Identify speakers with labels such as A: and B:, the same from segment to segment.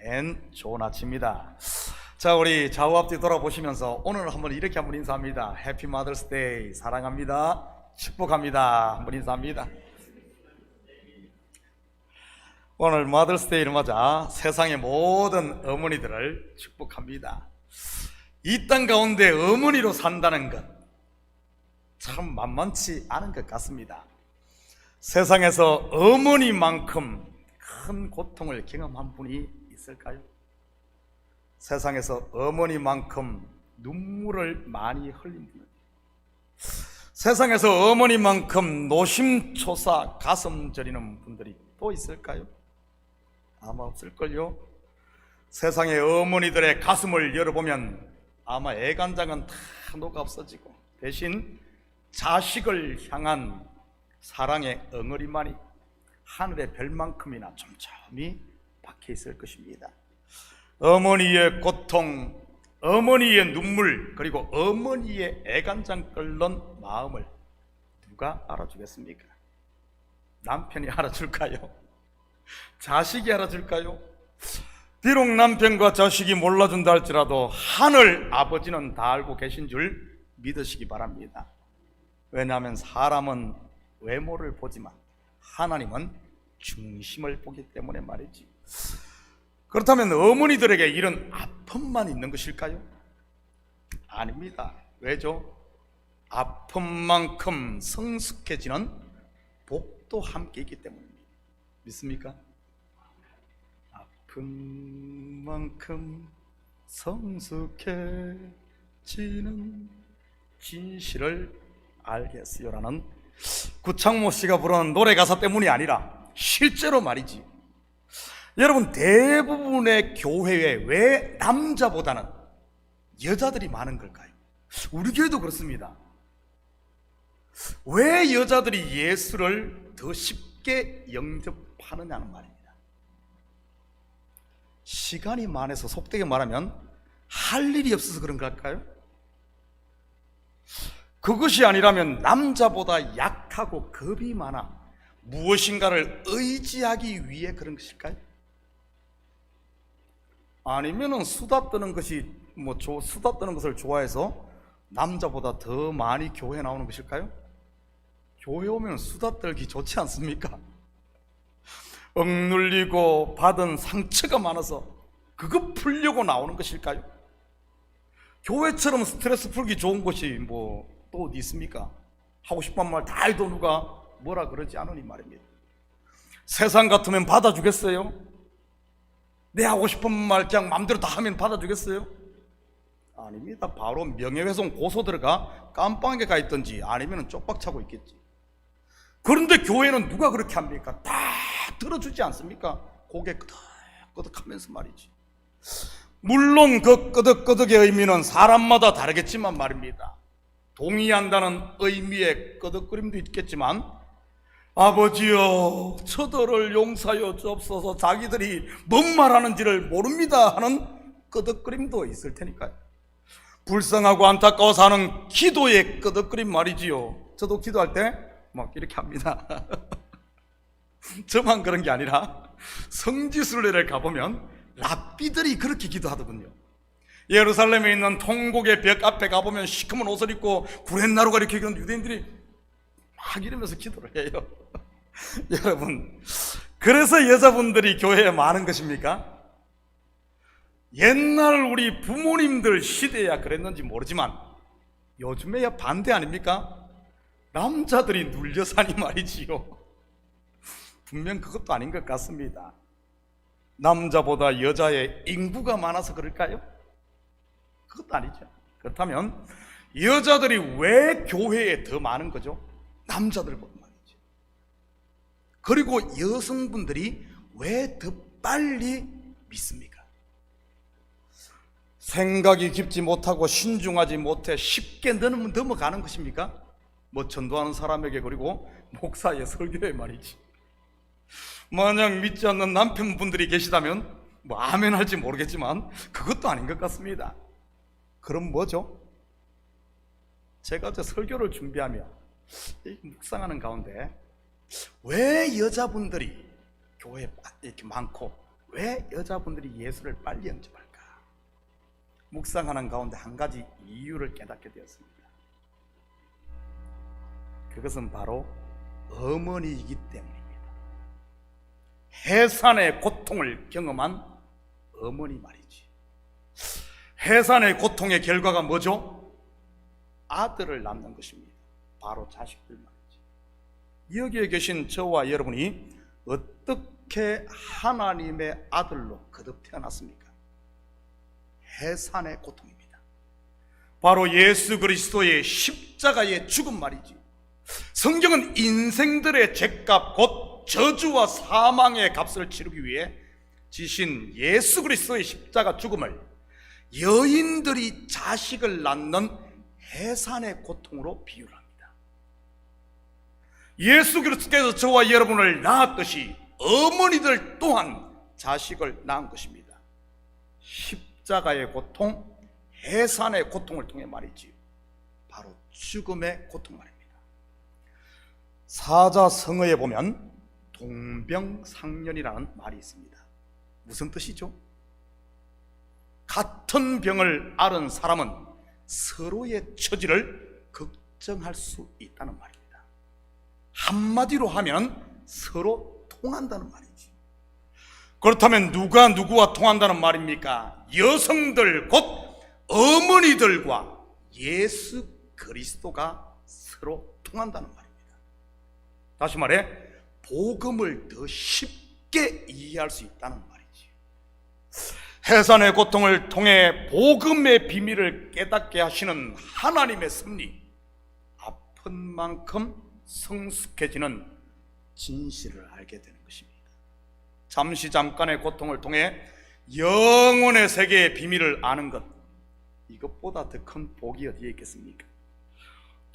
A: 아멘. 좋은 아침입니다. 자, 우리 좌우 앞뒤 돌아보시면서 오늘 이렇게 한번 인사합니다. 해피 마더스 데이. 사랑합니다. 축복합니다. 한번 인사합니다. 오늘 마더스 데이를 맞아 세상의 모든 어머니들을 축복합니다. 이 땅 가운데 어머니로 산다는 것 참 만만치 않은 것 같습니다. 세상에서 어머니만큼 큰 고통을 경험한 분이 있을까요? 세상에서 어머니만큼 눈물을 많이 흘린 분은, 세상에서 어머니만큼 노심초사 가슴 저리는 분들이 또 있을까요? 아마 없을걸요. 세상의 어머니들의 가슴을 열어보면 아마 애간장은 다 녹아 없어지고 대신 자식을 향한 사랑의 엉어리만이 하늘의 별만큼이나 촘촘히 박혀 있을 것입니다. 어머니의 고통, 어머니의 눈물, 그리고 어머니의 애간장 끓는 마음을 누가 알아주겠습니까? 남편이 알아줄까요? 자식이 알아줄까요? 비록 남편과 자식이 몰라준다 할지라도 하늘 아버지는 다 알고 계신 줄 믿으시기 바랍니다. 왜냐하면 사람은 외모를 보지만 하나님은 중심을 보기 때문에 말이지. 그렇다면 어머니들에게 이런 아픔만 있는 것일까요? 아닙니다. 왜죠? 아픔만큼 성숙해지는 복도 함께 있기 때문입니다. 믿습니까? 아픔만큼 성숙해지는 진실을 알겠어요라는 구창모 씨가 부른 노래 가사 때문이 아니라 실제로 말이지. 여러분, 대부분의 교회에 왜 남자보다는 여자들이 많은 걸까요? 우리 교회도 그렇습니다. 왜 여자들이 예수를 더 쉽게 영접하느냐는 말입니다. 시간이 많아서, 속되게 말하면 할 일이 없어서 그런 걸까요? 그것이 아니라면 남자보다 약하고 겁이 많아 무엇인가를 의지하기 위해 그런 것일까요? 아니면은 수다 떠는 것이 수다 떠는 것을 좋아해서 남자보다 더 많이 교회에 나오는 것일까요? 교회 오면 수다 떨기 좋지 않습니까? 억눌리고 받은 상처가 많아서 그거 풀려고 나오는 것일까요? 교회처럼 스트레스 풀기 좋은 곳이 또 어디 있습니까? 하고 싶은 말 다 해도 누가 뭐라 그러지 않으니 말입니다. 세상 같으면 받아주겠어요? 내 하고 싶은 말 그냥 마음대로 다 하면 받아주겠어요? 아닙니다. 바로 명예훼손 고소 들어가 깜빵에 가 있든지 아니면 쪽박 차고 있겠지. 그런데 교회는 누가 그렇게 합니까? 다 들어주지 않습니까? 고개 끄덕끄덕 하면서 말이지. 물론 그 끄덕끄덕의 의미는 사람마다 다르겠지만 말입니다. 동의한다는 의미의 끄덕거림도 있겠지만, 아버지여 저들을 용서하여 주옵소서, 자기들이 뭔 말하는지를 모릅니다 하는 끄덕거림도 있을 테니까요. 불쌍하고 안타까워서 하는 기도의 끄덕거림 말이지요. 저도 기도할 때 막 이렇게 합니다. 저만 그런 게 아니라 성지순례를 가보면 랍비들이 그렇게 기도하더군요. 예루살렘에 있는 통곡의 벽 앞에 가보면 시커먼 옷을 입고 구렛나루가 이렇게 있는 유대인들이 막 이러면서 기도를 해요. 여러분, 그래서 여자분들이 교회에 많은 것입니까? 옛날 우리 부모님들 시대야 그랬는지 모르지만 요즘에야 반대 아닙니까? 남자들이 눌려 사니 말이지요. 분명 그것도 아닌 것 같습니다. 남자보다 여자의 인구가 많아서 그럴까요? 그것도 아니죠. 그렇다면 여자들이 왜 교회에 더 많은 거죠? 남자들보다 말이죠. 그리고 여성분들이 왜 더 빨리 믿습니까? 생각이 깊지 못하고 신중하지 못해 쉽게 넘어가는 것입니까? 전도하는 사람에게, 그리고 목사의 설교에 말이지. 만약 믿지 않는 남편분들이 계시다면 아멘 할지 모르겠지만 그것도 아닌 것 같습니다. 그럼 뭐죠? 제가 어제 설교를 준비하며 묵상하는 가운데 왜 여자분들이 교회에 이렇게 많고 왜 여자분들이 예수를 빨리 영접할까? 묵상하는 가운데 한 가지 이유를 깨닫게 되었습니다. 그것은 바로 어머니이기 때문입니다. 해산의 고통을 경험한 어머니 말이지. 해산의 고통의 결과가 뭐죠? 아들을 낳는 것입니다. 바로 자식들 말이지. 여기에 계신 저와 여러분이 어떻게 하나님의 아들로 거듭 태어났습니까? 해산의 고통입니다. 바로 예수 그리스도의 십자가의 죽음 말이지. 성경은 인생들의 죗값 곧 저주와 사망의 값을 치르기 위해 지신 예수 그리스도의 십자가 죽음을 여인들이 자식을 낳는 해산의 고통으로 비유를 합니다. 예수 그리스도께서 저와 여러분을 낳았듯이 어머니들 또한 자식을 낳은 것입니다. 십자가의 고통, 해산의 고통을 통해 말이지요. 바로 죽음의 고통 말입니다. 사자성어에 보면 동병상련이라는 말이 있습니다. 무슨 뜻이죠? 같은 병을 앓은 사람은 서로의 처지를 걱정할 수 있다는 말입니다. 한마디로 하면 서로 통한다는 말이지. 그렇다면 누가 누구와 통한다는 말입니까? 여성들 곧 어머니들과 예수 그리스도가 서로 통한다는 말입니다. 다시 말해 복음을 더 쉽게 이해할 수 있다는 말이지. 해산의 고통을 통해 복음의 비밀을 깨닫게 하시는 하나님의 섭리, 아픈 만큼 성숙해지는 진실을 알게 되는 것입니다. 잠시 잠깐의 고통을 통해 영혼의 세계의 비밀을 아는 것, 이것보다 더 큰 복이 어디에 있겠습니까?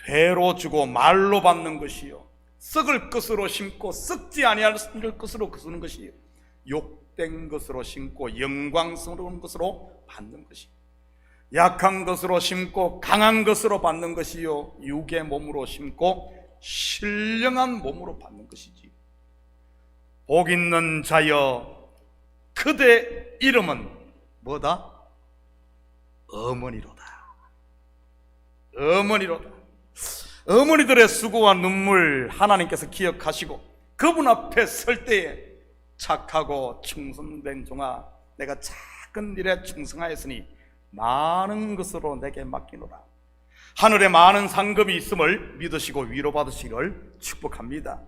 A: 되로 주고 말로 받는 것이요, 썩을 것으로 심고 썩지 아니할 것으로 거두는 것이요, 욕된 것으로 심고 영광스러운 것으로 받는 것이, 약한 것으로 심고 강한 것으로 받는 것이요, 육의 몸으로 심고 신령한 몸으로 받는 것이지. 복 있는 자여, 그대 이름은 뭐다? 어머니로다. 어머니로다. 어머니들의 수고와 눈물 하나님께서 기억하시고 그분 앞에 설 때에 착하고 충성된 종아, 내가 작은 일에 충성하였으니 많은 것으로 내게 맡기노라. 하늘에 많은 상급이 있음을 믿으시고 위로받으시기를 축복합니다.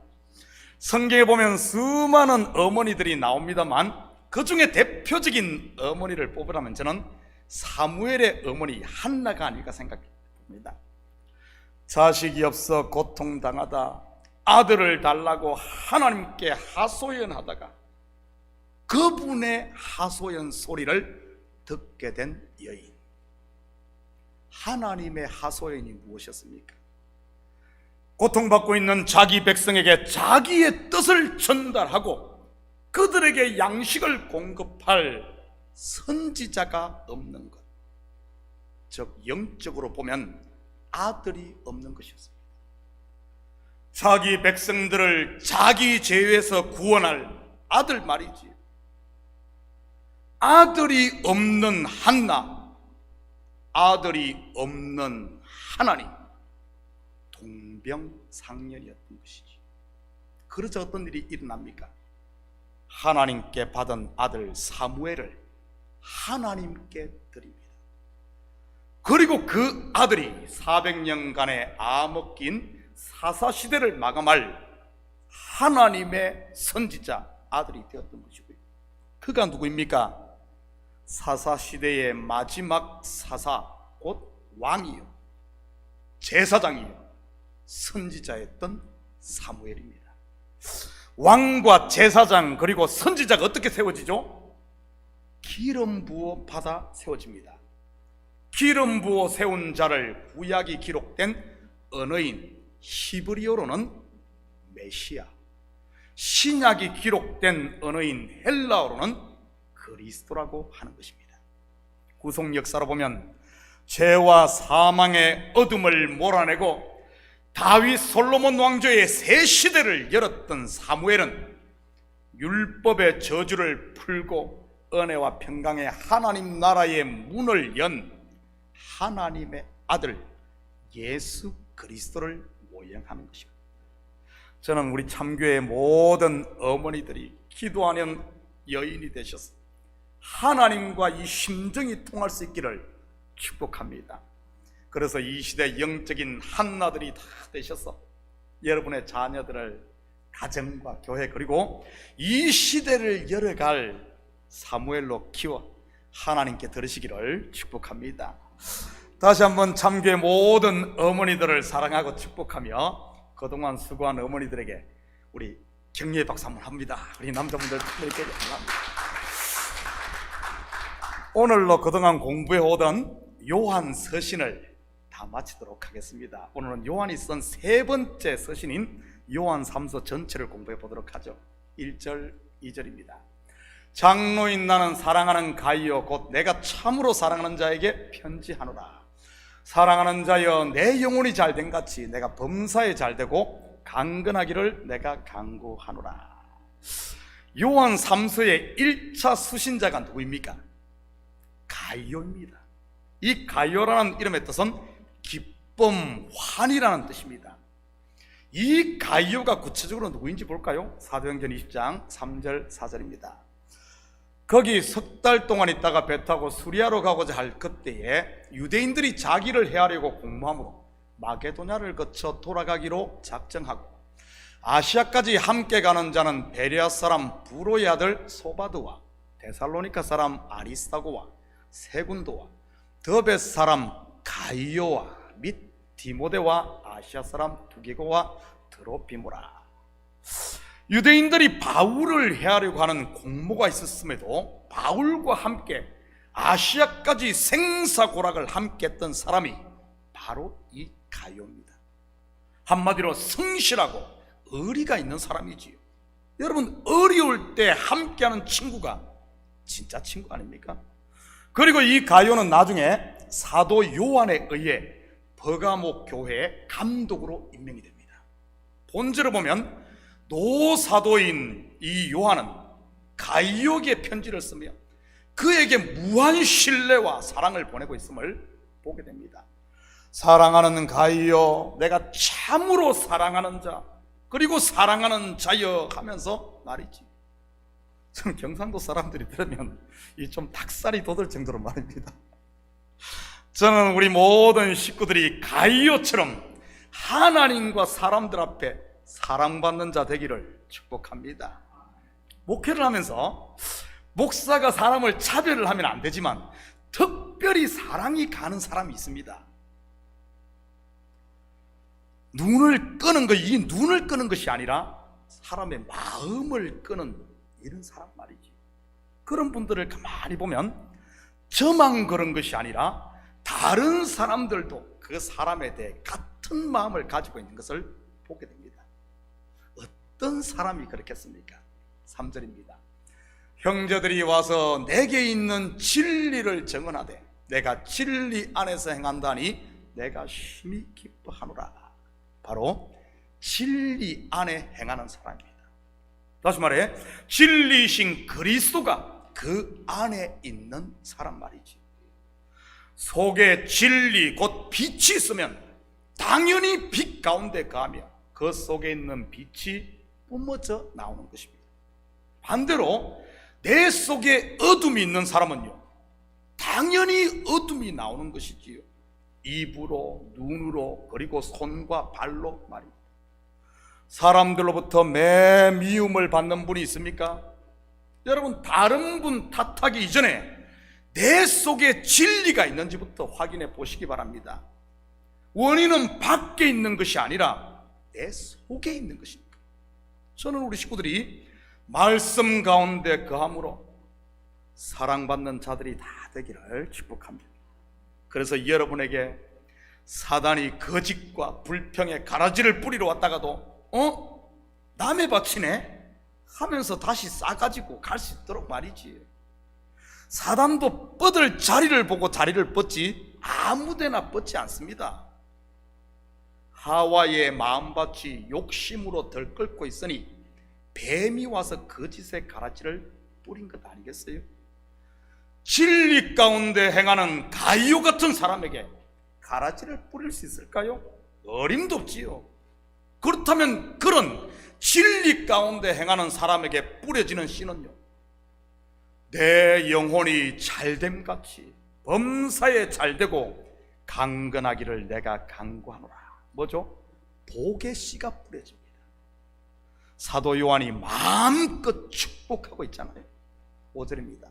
A: 성경에 보면 수많은 어머니들이 나옵니다만 그 중에 대표적인 어머니를 뽑으라면 저는 사무엘의 어머니 한나가 아닐까 생각합니다. 자식이 없어 고통당하다 아들을 달라고 하나님께 하소연하다가 그분의 하소연 소리를 듣게 된 여인. 하나님의 하소연이 무엇이었습니까? 고통받고 있는 자기 백성에게 자기의 뜻을 전달하고 그들에게 양식을 공급할 선지자가 없는 것, 즉 영적으로 보면 아들이 없는 것이었습니다. 자기 백성들을 자기 죄에서 구원할 아들 말이지. 아들이 없는 한나, 아들이 없는 하나님, 동병상련이었던 것이지. 그래서 어떤 일이 일어납니까? 하나님께 받은 아들 사무엘을 하나님께 드립니다. 그리고 그 아들이 400년간의 암흑긴 사사시대를 마감할 하나님의 선지자 아들이 되었던 것이고요. 그가 누구입니까? 사사시대의 마지막 사사, 곧 왕이요, 제사장이요, 선지자였던 사무엘입니다. 왕과 제사장 그리고 선지자가 어떻게 세워지죠? 기름 부어 받아 세워집니다. 기름 부어 세운 자를 구약이 기록된 언어인 히브리어로는 메시아, 신약이 기록된 언어인 헬라어로는 그리스도라고 하는 것입니다. 구속 역사로 보면 죄와 사망의 어둠을 몰아내고 다윗 솔로몬 왕조의 새 시대를 열었던 사무엘은 율법의 저주를 풀고 은혜와 평강의 하나님 나라의 문을 연 하나님의 아들 예수 그리스도를 모형하는 것입니다. 저는 우리 참교회 모든 어머니들이 기도하는 여인이 되셔서 하나님과 이 심정이 통할 수 있기를 축복합니다. 그래서 이 시대 영적인 한나들이 다 되셔서 여러분의 자녀들을 가정과 교회 그리고 이 시대를 열어갈 사무엘로 키워 하나님께 들으시기를 축복합니다. 다시 한번 참교회 모든 어머니들을 사랑하고 축복하며 그동안 수고한 어머니들에게 우리 격려의 박수 한번 합니다. 우리 남자분들 특별히 감사합니다. 오늘로 그동안 공부해오던 요한 서신을 다 마치도록 하겠습니다. 오늘은 요한이 쓴 세 번째 서신인 요한 3서 전체를 공부해 보도록 하죠. 1절, 2절입니다. 장로인 나는 사랑하는 가이오 곧 내가 참으로 사랑하는 자에게 편지하노라. 사랑하는 자여 내 영혼이 잘된 같이 내가 범사에 잘되고 강건하기를 내가 간구하노라. 요한 3서의 1차 수신자가 누구입니까? 가이오입니다. 이 가이오라는 이름의 뜻은 기쁨, 환이라는 뜻입니다. 이 가이오가 구체적으로 누구인지 볼까요? 사도행전 20장 3절 4절입니다. 거기 석 달 동안 있다가 배 타고 수리아로 가고자 할 그때에 유대인들이 자기를 해하려고 공모함으로 마게도냐를 거쳐 돌아가기로 작정하고 아시아까지 함께 가는 자는 베레아 사람 부로의 아들 소바드와 데살로니카 사람 아리스타고와 세군도와 더베 사람 가이오와 및 디모데와 아시아 사람 두기고와 드로피모라. 유대인들이 바울을 해하려고 하는 공모가 있었음에도 바울과 함께 아시아까지 생사고락을 함께 했던 사람이 바로 이 가이오입니다. 한마디로 성실하고 의리가 있는 사람이지요. 여러분, 어려울 때 함께하는 친구가 진짜 친구 아닙니까? 그리고 이 가이오는 나중에 사도 요한에 의해 버가모 교회의 감독으로 임명이 됩니다. 본질을 보면 노사도인 이 요한은 가이오에게 편지를 쓰며 그에게 무한 신뢰와 사랑을 보내고 있음을 보게 됩니다. 사랑하는 가이오, 내가 참으로 사랑하는 자, 그리고 사랑하는 자여 하면서 말이지. 저는 경상도 사람들이 들으면 이 좀 닭살이 돋을 정도로 말입니다. 저는 우리 모든 식구들이 가이오처럼 하나님과 사람들 앞에 사랑받는 자 되기를 축복합니다. 목회를 하면서 목사가 사람을 차별을 하면 안 되지만 특별히 사랑이 가는 사람이 있습니다. 눈을 끄는 것, 이 눈을 끄는 것이 아니라 사람의 마음을 끄는 이런 사람 말이지. 그런 분들을 가만히 보면 저만 그런 것이 아니라 다른 사람들도 그 사람에 대해 같은 마음을 가지고 있는 것을 보게 됩니다. 어떤 사람이 그렇겠습니까? 3절입니다. 형제들이 와서 내게 있는 진리를 증언하되 내가 진리 안에서 행한다니 내가 심히 기뻐하노라. 바로 진리 안에 행하는 사람입니다. 다시 말해 진리이신 그리스도가 그 안에 있는 사람 말이지. 속에 진리 곧 빛이 있으면 당연히 빛 가운데 가며 그 속에 있는 빛이 뿜어져 나오는 것입니다. 반대로 내 속에 어둠이 있는 사람은요, 당연히 어둠이 나오는 것이지요. 입으로, 눈으로, 그리고 손과 발로 말입니다. 사람들로부터 미움을 받는 분이 있습니까? 여러분, 다른 분 탓하기 이전에 내 속에 진리가 있는지부터 확인해 보시기 바랍니다. 원인은 밖에 있는 것이 아니라 내 속에 있는 것입니다. 저는 우리 식구들이 말씀 가운데 거함으로 사랑받는 자들이 다 되기를 축복합니다. 그래서 여러분에게 사단이 거짓과 불평의 가라지를 뿌리러 왔다가도 남의 밭이네 하면서 다시 싸가지고 갈 수 있도록 말이지. 사단도 뻗을 자리를 보고 자리를 뻗지 아무데나 뻗지 않습니다. 하와의 마음밭이 욕심으로 들끓고 있으니 뱀이 와서 거짓의 가라지를 뿌린 것 아니겠어요? 진리 가운데 행하는 가이오 같은 사람에게 가라지를 뿌릴 수 있을까요? 어림도 없지요. 그렇다면 그런 진리 가운데 행하는 사람에게 뿌려지는 씨는요, 내 영혼이 잘됨같이 범사에 잘되고 강건하기를 내가 간구하노라. 뭐죠? 복의 씨가 뿌려집니다. 사도 요한이 마음껏 축복하고 있잖아요. 5절입니다.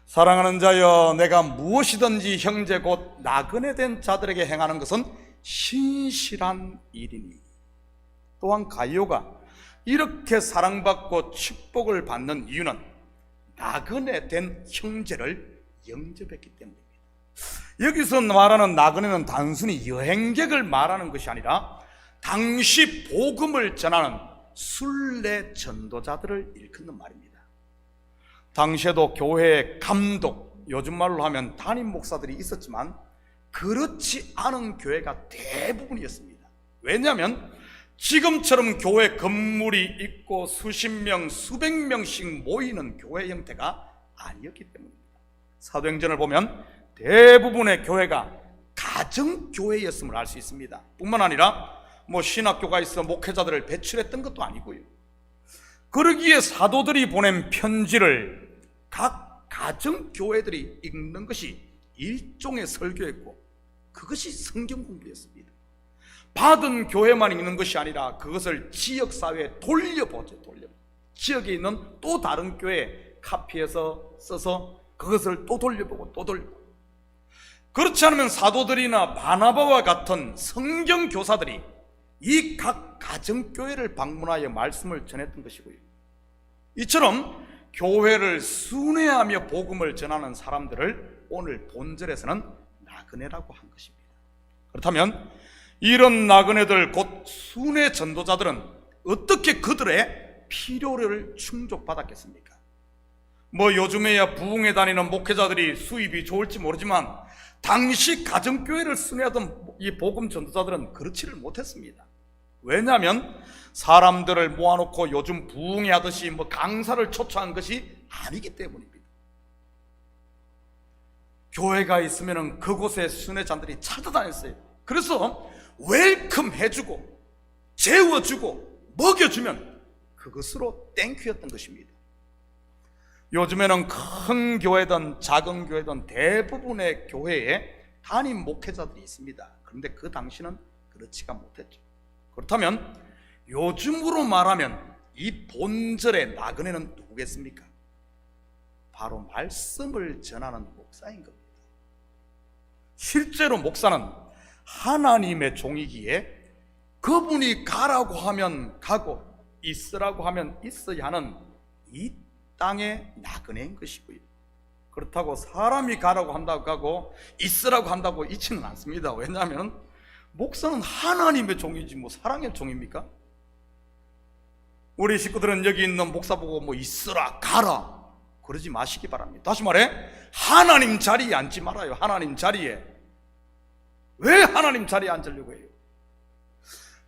A: 사랑하는 자여, 내가 무엇이든지 형제 곧 나그네 된 자들에게 행하는 것은 신실한 일이니. 또한 가이오가 이렇게 사랑받고 축복을 받는 이유는 나그네 된 형제를 영접했기 때문입니다. 여기서 말하는 나그네는 단순히 여행객을 말하는 것이 아니라 당시 복음을 전하는 순례 전도자들을 일컫는 말입니다. 당시에도 교회의 감독, 요즘 말로 하면 담임 목사들이 있었지만 그렇지 않은 교회가 대부분이었습니다. 왜냐하면 지금처럼 교회 건물이 있고 수십 명, 수백 명씩 모이는 교회 형태가 아니었기 때문입니다. 사도행전을 보면 대부분의 교회가 가정교회였음을 알 수 있습니다. 뿐만 아니라 신학교가 있어 목회자들을 배출했던 것도 아니고요. 그러기에 사도들이 보낸 편지를 각 가정교회들이 읽는 것이 일종의 설교였고 그것이 성경 공부였습니다. 받은 교회만 읽는 것이 아니라 그것을 지역사회에 돌려보죠. 지역에 있는 또 다른 교회에 카피해서 써서 그것을 또 돌려보고 또 돌려보고. 그렇지 않으면 사도들이나 바나바와 같은 성경 교사들이 이 각 가정교회를 방문하여 말씀을 전했던 것이고요. 이처럼 교회를 순회하며 복음을 전하는 사람들을 오늘 본절에서는 나그네라고 한 것입니다. 그렇다면 이런 나그네들 곧 순회 전도자들은 어떻게 그들의 필요를 충족받았겠습니까? 요즘에야 부흥에 다니는 목회자들이 수입이 좋을지 모르지만 당시 가정교회를 순회하던 이 복음 전도자들은 그렇지를 못했습니다. 왜냐하면 사람들을 모아놓고 요즘 부흥회 하듯이 강사를 초청한 것이 아니기 때문입니다. 교회가 있으면 그곳에 순회자들이 찾아다녔어요. 그래서 웰컴 해주고 재워주고 먹여주면 그것으로 땡큐였던 것입니다. 요즘에는 큰 교회든 작은 교회든 대부분의 교회에 담임 목회자들이 있습니다. 그런데 그 당시는 그렇지가 못했죠. 그렇다면 요즘으로 말하면 이 본절의 나그네는 누구겠습니까? 바로 말씀을 전하는 목사인 겁니다. 실제로 목사는 하나님의 종이기에 그분이 가라고 하면 가고 있으라고 하면 있어야 하는 이 땅의 나그네인 것이고요. 그렇다고 사람이 가라고 한다고 가고 있으라고 한다고 있지는 않습니다. 왜냐하면 목사는 하나님의 종이지 사람의 종입니까? 우리 식구들은 여기 있는 목사 보고 있으라 가라 그러지 마시기 바랍니다. 다시 말해, 하나님 자리에 앉지 말아요. 하나님 자리에. 왜 하나님 자리에 앉으려고 해요?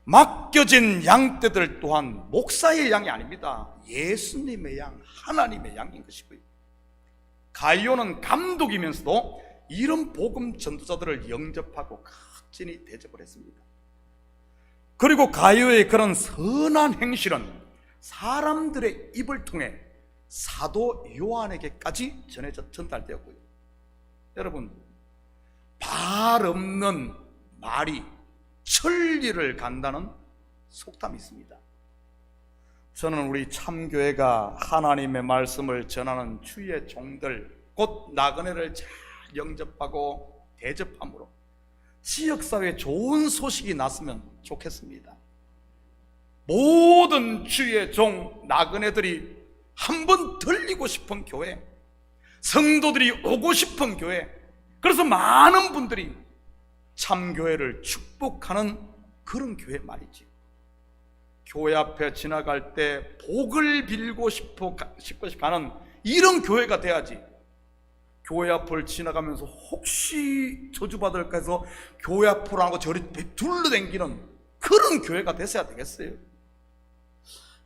A: 맡겨진 양떼들 또한 목사의 양이 아닙니다. 예수님의 양, 하나님의 양인 것이고요. 가이오는 감독이면서도 이런 복음 전도자들을 영접하고 각진히 대접을 했습니다. 그리고 가이오의 그런 선한 행실은 사람들의 입을 통해 사도 요한에게까지 전달되었고요. 여러분, 발 없는 말이 천리를 간다는 속담이 있습니다. 저는 우리 참교회가 하나님의 말씀을 전하는 주의 종들, 곧 나그네를 잘 영접하고 대접함으로 지역사회에 좋은 소식이 났으면 좋겠습니다. 모든 주의 종 나그네들이 한번 들리고 싶은 교회, 성도들이 오고 싶은 교회, 그래서 많은 분들이 참교회를 축복하는 그런 교회 말이지. 교회 앞에 지나갈 때 복을 빌고 싶어 가는 이런 교회가 돼야지. 교회 앞을 지나가면서 혹시 저주받을까 해서 교회 앞으로 하고 저리 둘러댕기는 그런 교회가 됐어야 되겠어요.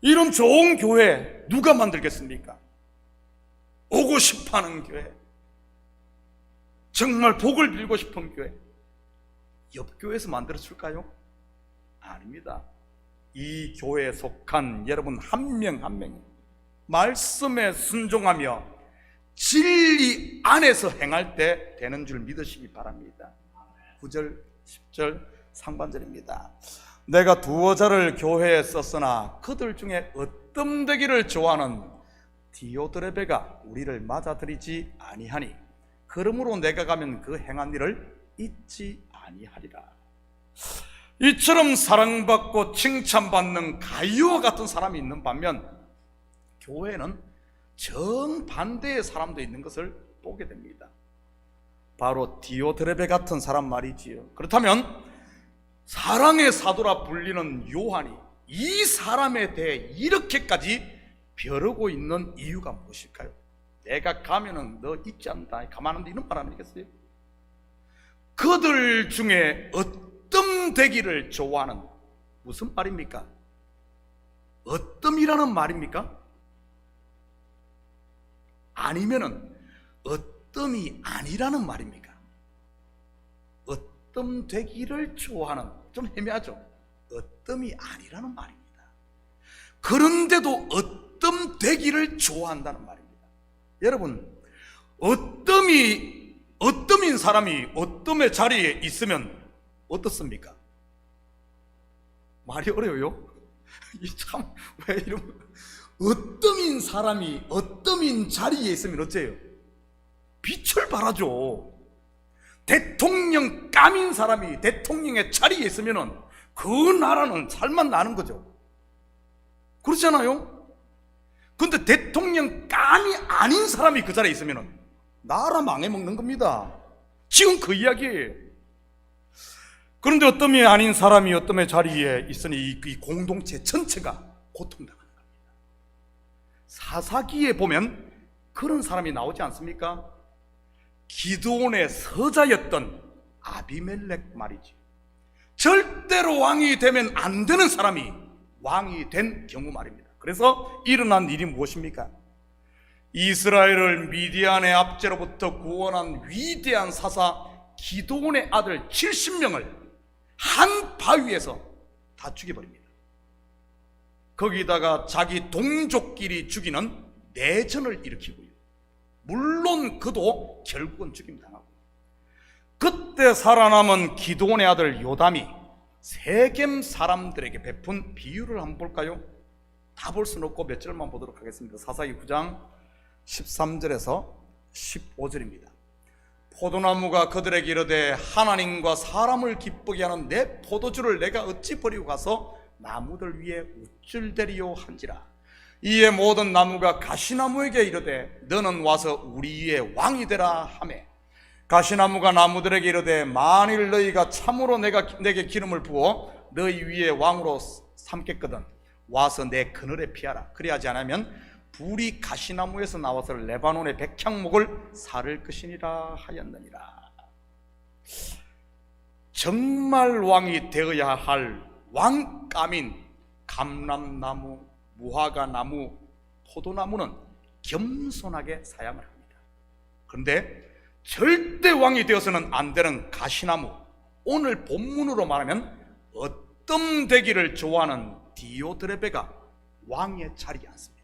A: 이런 좋은 교회 누가 만들겠습니까? 오고 싶어하는 교회, 정말 복을 빌고 싶은 교회, 옆교회에서 만들어줄까요? 아닙니다. 이 교회에 속한 여러분 한 명 한 명이 말씀에 순종하며 진리 안에서 행할 때 되는 줄 믿으시기 바랍니다. 9절 10절 상반절입니다. 내가 두어 자를 교회에 썼으나 그들 중에 어뜸되기를 좋아하는 디오드레베가 우리를 맞아들이지 아니하니 그러므로 내가 가면 그 행한 일을 잊지 아니하리라. 이처럼 사랑받고 칭찬받는 가이오와 같은 사람이 있는 반면 교회는 정반대의 사람도 있는 것을 보게 됩니다. 바로 디오드레베 같은 사람 말이지요. 그렇다면 사랑의 사도라 불리는 요한이 이 사람에 대해 이렇게까지 벼르고 있는 이유가 무엇일까요? 내가 가면은 너 잊지 않는다, 가만한데 이런 말 아니겠어요? 그들 중에 어뜸되기를 좋아하는, 무슨 말입니까? 어뜸이라는 말입니까? 아니면은 어뜸이 아니라는 말입니까? 어뜸되기를 좋아하는, 좀 애매하죠? 어뜸이 아니라는 말입니다. 그런데도 어뜸되기를 좋아한다는 말입니다. 여러분, 어뜸인 사람이 어뜸의 자리에 있으면 어떻습니까? 말이 어려워요? 참, 왜 이러면, 어뜸인 사람이 어뜸인 자리에 있으면 어째요? 빛을 발하죠. 대통령 감인 사람이 대통령의 자리에 있으면 그 나라는 살만 나는 거죠. 그렇잖아요? 근데 대통령 감이 아닌 사람이 그 자리에 있으면 나라 망해먹는 겁니다. 지금 그 이야기예요. 그런데 어뜸이 아닌 사람이 어뜸의 자리에 있으니 이 공동체 전체가 고통당하는 겁니다. 사사기에 보면 그런 사람이 나오지 않습니까? 기드온의 서자였던 아비멜렉 말이지. 절대로 왕이 되면 안 되는 사람이 왕이 된 경우 말입니다. 그래서 일어난 일이 무엇입니까? 이스라엘을 미디안의 압제로부터 구원한 위대한 사사 기드온의 아들 70명을 한 바위에서 다 죽여버립니다. 거기다가 자기 동족끼리 죽이는 내전을 일으키고요. 물론 그도 결국은 죽임당하고, 그때 살아남은 기드온의 아들 요담이 세겜 사람들에게 베푼 비유를 한번 볼까요? 다 볼 수는 없고 몇 절만 보도록 하겠습니다. 사사기 9장 13절에서 15절입니다. 포도나무가 그들에게 이르되 하나님과 사람을 기쁘게 하는 내 포도주를 내가 어찌 버리고 가서 나무들 위에 우쭐대리요 한지라. 이에 모든 나무가 가시나무에게 이르되 너는 와서 우리 위에 왕이 되라 하매, 가시나무가 나무들에게 이르되 만일 너희가 참으로 내게 기름을 부어 너희 위에 왕으로 삼겠거든 와서 내 그늘에 피하라. 그리하지 않으면 불이 가시나무에서 나와서 레바논의 백향목을 사를 것이니라 하였느니라. 정말 왕이 되어야 할 왕감인 감람나무, 무화과나무, 포도나무는 겸손하게 사양을 합니다. 그런데 절대 왕이 되어서는 안 되는 가시나무, 오늘 본문으로 말하면 어뜸되기를 좋아하는 디오드레베가 왕의 자리에 앉습니다.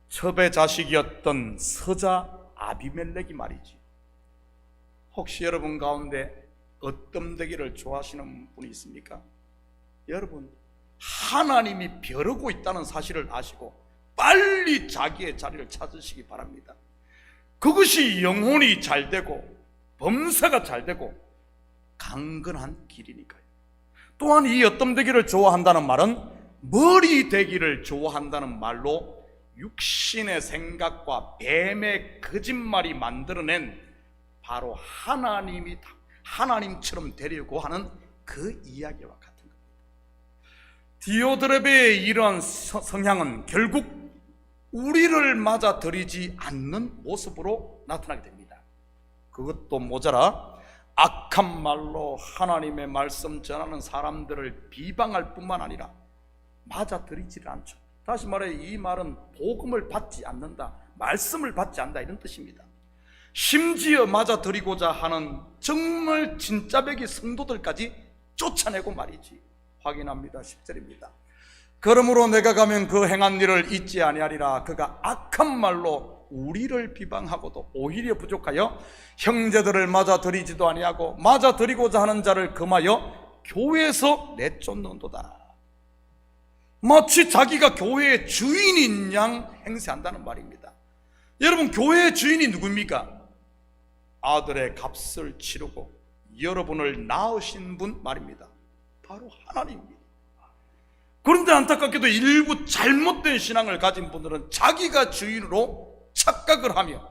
A: 첩의 자식이었던 서자 아비멜렉이 말이지. 혹시 여러분 가운데 어뜸되기를 좋아하시는 분이 있습니까? 여러분, 하나님이 벼르고 있다는 사실을 아시고 빨리 자기의 자리를 찾으시기 바랍니다. 그것이 영혼이 잘 되고 범사가 잘 되고 강건한 길이니까요. 또한 이 어뜸되기를 좋아한다는 말은 머리 되기를 좋아한다는 말로 육신의 생각과 뱀의 거짓말이 만들어낸 바로 하나님처럼 되려고 하는 그 이야기와 같은 겁니다. 디오드레베의 이러한 성향은 결국 우리를 맞아들이지 않는 모습으로 나타나게 됩니다. 그것도 모자라 악한 말로 하나님의 말씀 전하는 사람들을 비방할 뿐만 아니라 맞아들이지를 않죠. 다시 말해 이 말은 복음을 받지 않는다, 말씀을 받지 않는다 이런 뜻입니다. 심지어 맞아들이고자 하는 정말 진짜배기 성도들까지 쫓아내고 말이지. 확인합니다. 10절입니다. 그러므로 내가 가면 그 행한 일을 잊지 아니하리라. 그가 악한 말로 우리를 비방하고도 오히려 부족하여 형제들을 맞아들이지도 아니하고 맞아들이고자 하는 자를 금하여 교회에서 내쫓는도다. 마치 자기가 교회의 주인인 양 행세한다는 말입니다. 여러분, 교회의 주인이 누굽니까? 아들의 값을 치르고 여러분을 낳으신 분 말입니다. 바로 하나님입니다. 그런데 안타깝게도 일부 잘못된 신앙을 가진 분들은 자기가 주인으로 착각을 하며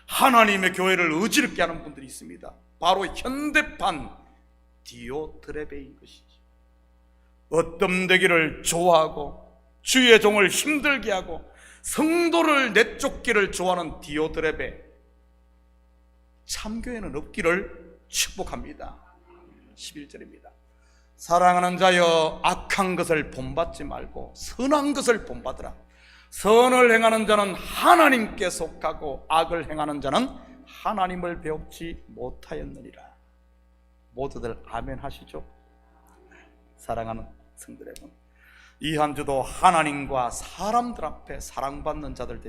A: 하나님의 교회를 어지럽게 하는 분들이 있습니다. 바로 현대판 디오트레베인 것이죠. 어떤 되기를 좋아하고 주의 종을 힘들게 하고 성도를 내쫓기를 좋아하는 디오트레베, 참교회는 없기를 축복합니다. 11절입니다. 사랑하는 자여, 악한 것을 본받지 말고 선한 것을 본받으라. 선을 행하는 자는 하나님께 속하고 악을 행하는 자는 하나님을 배웁지 못하였느니라. 모두들 아멘 하시죠? 사랑하는 성도 여러분, 이 한 주도 하나님과 사람들 앞에 사랑받는 자들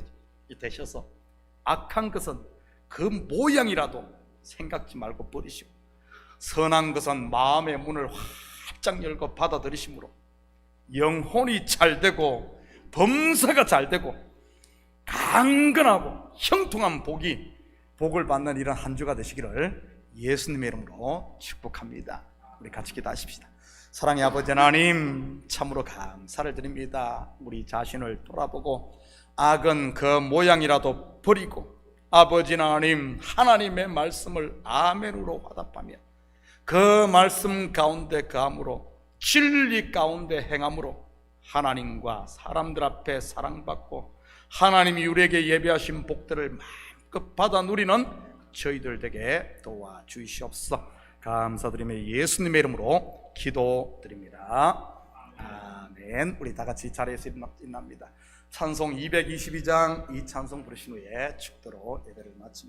A: 되셔서 악한 것은 그 모양이라도 생각지 말고 버리시고 선한 것은 마음의 문을 활짝 열고 받아들이심으로 영혼이 잘되고 범사가 잘되고 강건하고 형통한 복을 받는 이런 한 주가 되시기를 예수님의 이름으로 축복합니다. 우리 같이 기도하십시다. 사랑의 아버지 하나님, 참으로 감사를 드립니다. 우리 자신을 돌아보고 악은 그 모양이라도 버리고 아버지 하나님, 하나님의 말씀을 아멘으로 화답하며 그 말씀 가운데 거함으로 진리 가운데 행함으로 하나님과 사람들 앞에 사랑받고 하나님이 우리에게 예비하신 복들을 마음껏 받아 누리는 저희들 되게 도와주시옵소서. 감사드리며 예수님의 이름으로 기도드립니다. 아멘. 우리 다 같이 자리에서 일어납니다. 찬송 222장 이 찬송 부르신 후에 축도로 예배를 마칩니다.